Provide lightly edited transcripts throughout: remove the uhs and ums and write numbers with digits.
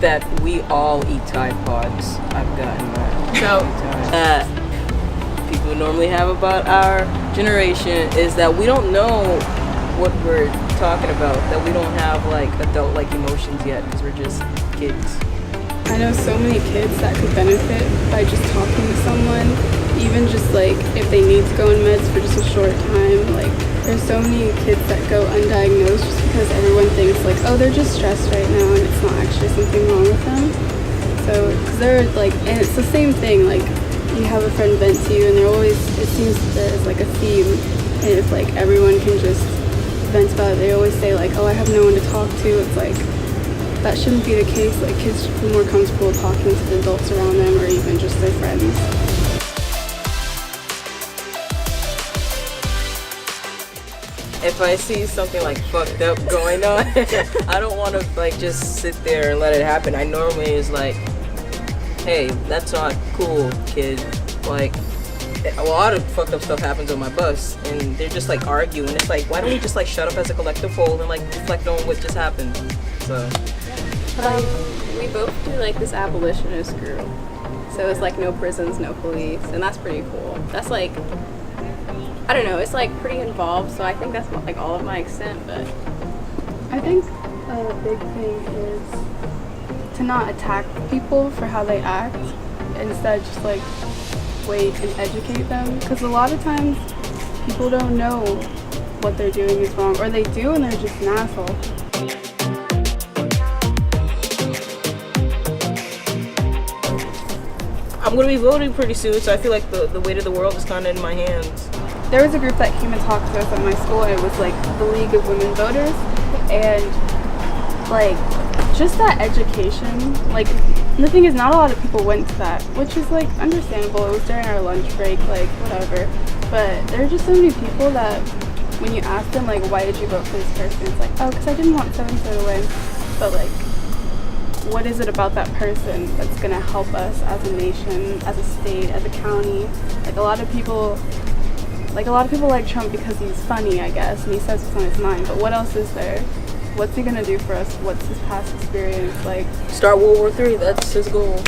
that we all eat Tide Pods. I've gotten that. So People normally have about our generation is that we don't know what we're talking about, that we don't have like adult-like emotions yet because we're just kids. I know so many kids that could benefit by just talking to someone, even just like if they need to go in meds for just a short time. Like there's so many kids that go undiagnosed just because everyone thinks like, oh, they're just stressed right now and it's not actually something wrong with them. So, because they're like, and it's the same thing, like you have a friend vent to you and they're always, it seems there's like a theme, and if like everyone can just vent about it, they always say like, oh, I have no one to talk to. It's like, that shouldn't be the case. Like kids should feel more comfortable talking to the adults around them or even just their friends. If I see something like fucked up going on, I don't want to like just sit there and let it happen. I normally is like, hey, that's not cool, kid. Like, a lot of fucked up stuff happens on my bus, and they're just like arguing. It's like, why don't we just like shut up as a collective whole and like reflect on what just happened? So. we both do like this abolitionist group. So it's like no prisons, no police, and that's pretty cool. That's like, I don't know, it's like pretty involved, so I think that's like all of my extent, but I think a big thing is to not attack people for how they act, instead just like wait and educate them, because a lot of times people don't know what they're doing is wrong, or they do and they're just an asshole. I'm gonna be voting pretty soon, so I feel like the weight of the world is kind of in my hands. There was a group that came and talked to us at my school, and it was like the League of Women Voters, and like just that education, like the thing is not a lot of people went to that, which is like understandable. It was during our lunch break, like whatever, but there are just so many people that when you ask them like, why did you vote for this person, it's like, oh, because I didn't want so-and-so to win. But like, what is it about that person that's gonna help us as a nation, as a state, as a county? Like a lot of people like Trump because he's funny, I guess, and he says what's on his mind, but what else is there? What's he gonna do for us? What's his past experience like? Start World War III, that's his goal.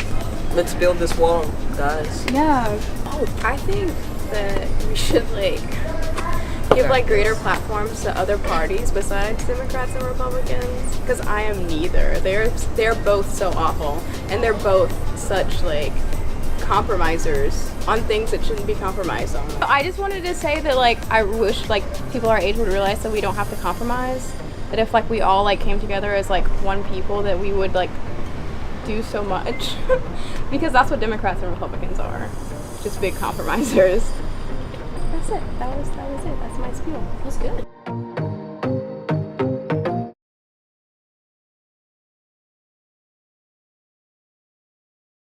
Let's build this wall, guys. Yeah. oh, I think that we should like give like greater platforms to other parties besides Democrats and Republicans, because I am neither. They're both so awful, and they're both such like compromisers on things that shouldn't be compromised on. I just wanted to say that like I wish like people our age would realize that we don't have to compromise. That if like we all like came together as like one people, that we would like do so much. Because that's what Democrats and Republicans are, just big compromisers. That's it. That was it. That's my spiel. It was good.